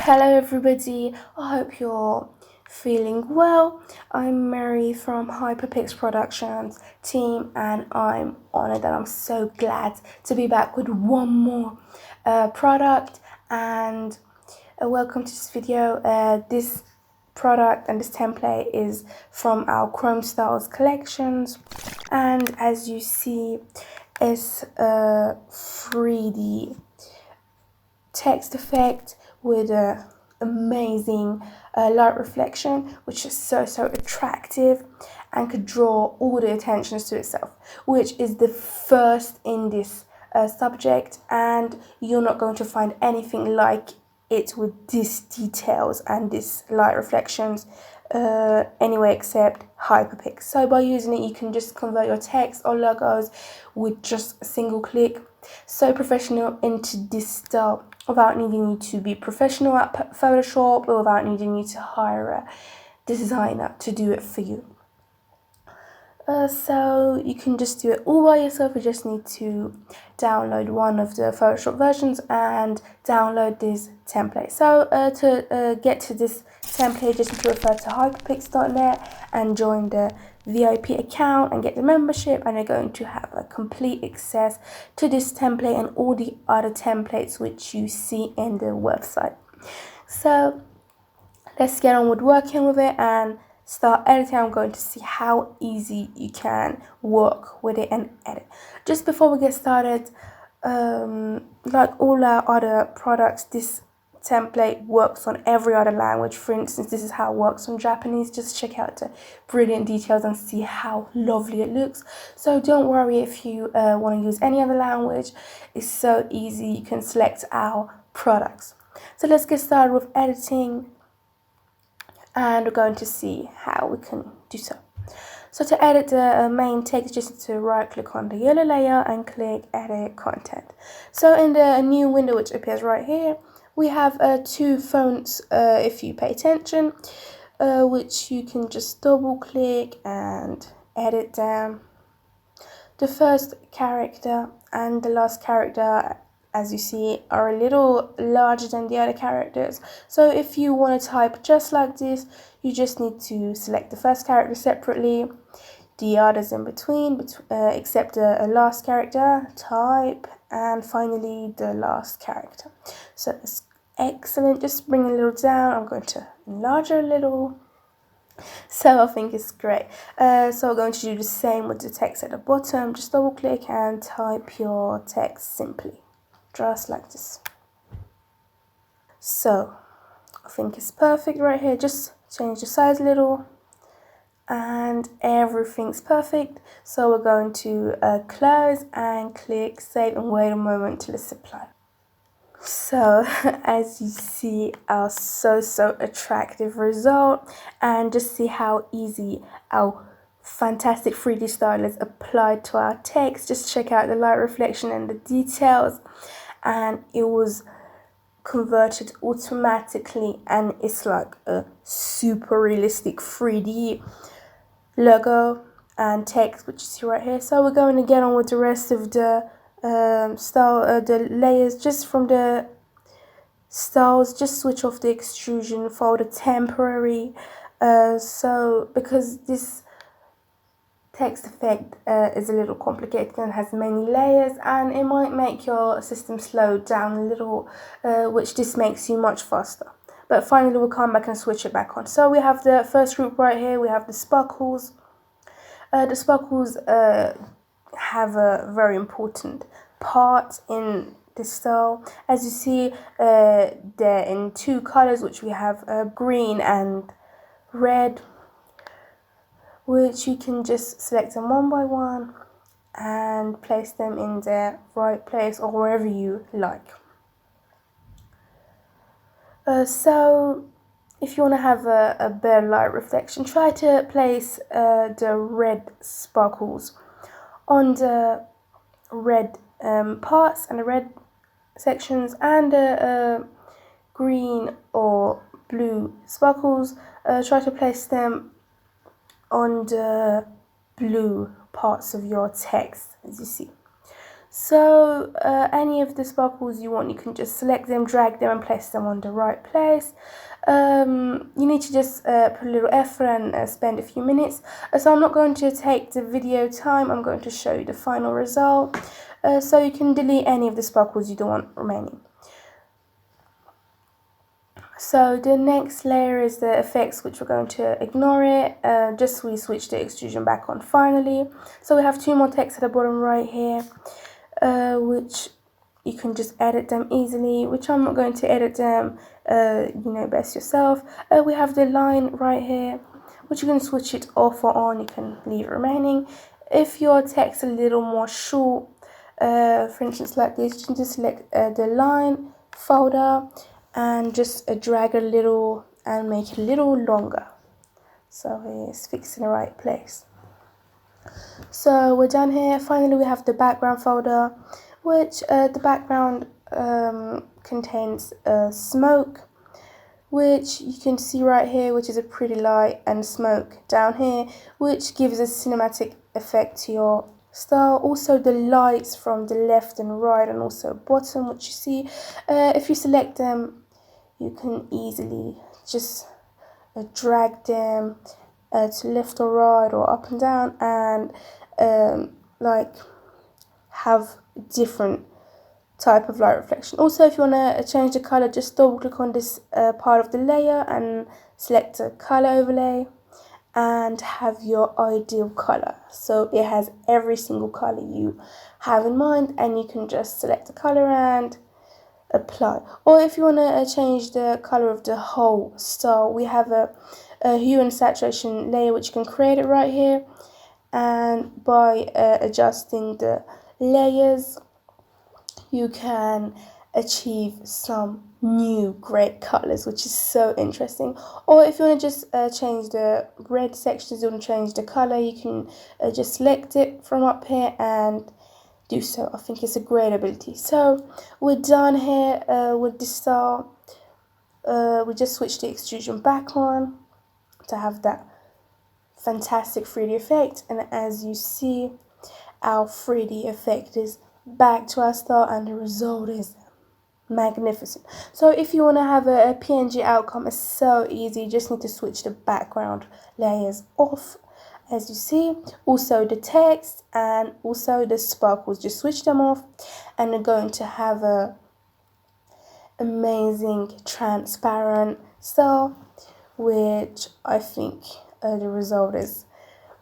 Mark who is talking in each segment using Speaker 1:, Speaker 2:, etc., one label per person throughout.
Speaker 1: Hello, everybody. I hope you're feeling well. I'm Mary from Hyperpix Productions team, and I'm honored and I'm so glad to be back with one more product. And welcome to this video. This product and this template is from our Chrome Styles collections, and as you see, it's a 3D text effect with a amazing light reflection, which is so attractive and could draw all the attentions to itself, which is the first in this subject, and you're not going to find anything like it with these details and this light reflections anyway except Hyperpix. So by using it, you can just convert your text or logos with just a single click. So professional into this style without needing you to be professional at Photoshop or without needing you to hire a designer to do it for you. So you can just do it all by yourself. You just need to download one of the Photoshop versions and download this template. So to get to this template, just need to refer to hyperpix.net and join the VIP account and get the membership, and you're going to have a complete access to this template and all the other templates which you see in the website. So let's get on with working with it and start editing. I'm going to see how easy you can work with it and edit. Just before we get started, like all our other products, this template works on every other language. For instance, this is how it works on Japanese. Just check out the brilliant details and see how lovely it looks. So don't worry if you want to use any other language. It's so easy. You can select our products. So let's get started with editing, and we're going to see how we can do so. So to edit the main text, just need to right click on the yellow layer and click edit content. So in the new window which appears right here, we have two fonts if you pay attention, which you can just double click and edit them. The first character and the last character, as you see, are a little larger than the other characters. So if you want to type just like this, you just need to select the first character separately, the others in between, except the last character, type, and finally the last character. So it's excellent. Just bring a little down. I'm going to enlarge it a little. So I think it's great. So we're going to do the same with the text at the bottom. Just double click and type your text simply, just like this. So I think it's perfect right here. Just change the size a little and everything's perfect. So we're going to close and click save and wait a moment till it's applied. So as you see, our so attractive result, and just see how easy our fantastic 3D style is applied to our text. Just check out the light reflection and the details, and it was converted automatically, and it's like a super realistic 3D logo and text which you see right here. So we're going to get on with the rest of the the layers. Just from the styles, just switch off the extrusion for the temporary, so because this text effect is a little complicated and has many layers, and it might make your system slow down a little, which this makes you much faster. But finally we'll come back and switch it back on. So we have the first group right here. We have the sparkles. The sparkles have a very important part in this style. As you see, they're in two colors, which we have green and red, which you can just select them one by one and place them in their right place or wherever you like. So if you want to have a better light reflection, try to place the red sparkles on the red parts and the red sections, and the green or blue sparkles, try to place them on the blue parts of your text, as you see. So any of the sparkles you want, you can just select them, drag them and place them on the right place. You need to just put a little effort and spend a few minutes. So I'm not going to take the video time, I'm going to show you the final result. So you can delete any of the sparkles you don't want remaining. So the next layer is the effects, which we're going to ignore it. Just we switch the extrusion back on finally. So we have two more texts at the bottom right here, which you can just edit them easily, which I'm not going to edit them, you know best yourself. We have the line right here, which you can switch it off or on, you can leave it remaining. If your text is a little more short, for instance like this, you can just select the line folder and just drag a little and make it a little longer, so it's fixed in the right place. So we're done here. Finally we have the background folder, which the background contains smoke, which you can see right here, which is a pretty light, and smoke down here, which gives a cinematic effect to your style. Also the lights from the left and right and also bottom, which you see, if you select them, you can easily just drag them to left or right or up and down, and like have different type of light reflection. Also, if you want to change the color, just double click on this part of the layer and select a color overlay and have your ideal color. So it has every single color you have in mind, and you can just select the color and apply. Or if you want to change the color of the whole style, we have a hue and saturation layer, which you can create it right here, and by adjusting the layers you can achieve some new great colors, which is so interesting. Or if you want to just change the red sections, you want to change the color, you can just select it from up here and do so. I think it's a great ability. So we're done here with this style. We just switch the extrusion back on to have that fantastic 3D effect, and as you see, our 3D effect is back to our style and the result is magnificent. So if you want to have a PNG outcome, it's so easy. You just need to switch the background layers off, as you see. Also the text and also the sparkles, just switch them off and you're going to have a amazing transparent style, which I think the result is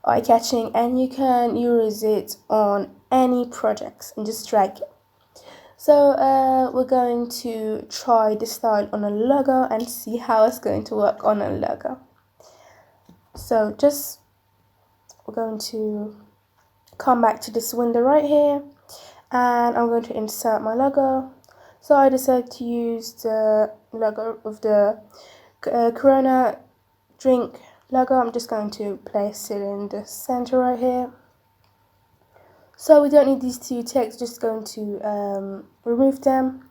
Speaker 1: eye-catching, and you can use it on any projects and just drag it. So we're going to try this style on a logo and see how it's going to work on a logo. So we're going to come back to this window right here, and I'm going to insert my logo. So I decided to use the logo of the Corona drink logo. I'm just going to place it in the center right here. So we don't need these two texts, just going to remove them.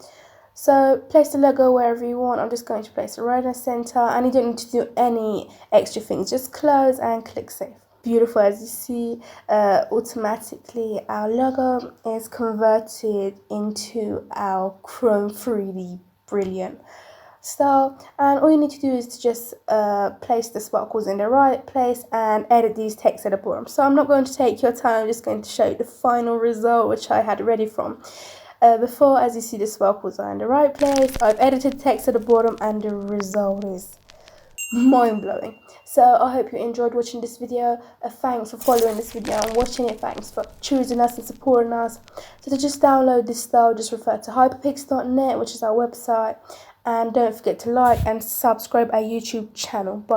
Speaker 1: So place the logo wherever you want. I'm just going to place it right in the center, and you don't need to do any extra things. Just close and click save. Beautiful. As you see, automatically our logo is converted into our Chrome 3D brilliant style, and all you need to do is to just place the sparkles in the right place and edit these texts at the bottom. So I'm not going to take your time, I'm just going to show you the final result, which I had ready from before. As you see, the sparkles are in the right place. I've edited text at the bottom and the result is mind-blowing. So I hope you enjoyed watching this video. Thanks for following this video and watching it. Thanks for choosing us and supporting us. So to just download this style, just refer to hyperpix.net, which is our website, and don't forget to like and subscribe our YouTube channel. Bye.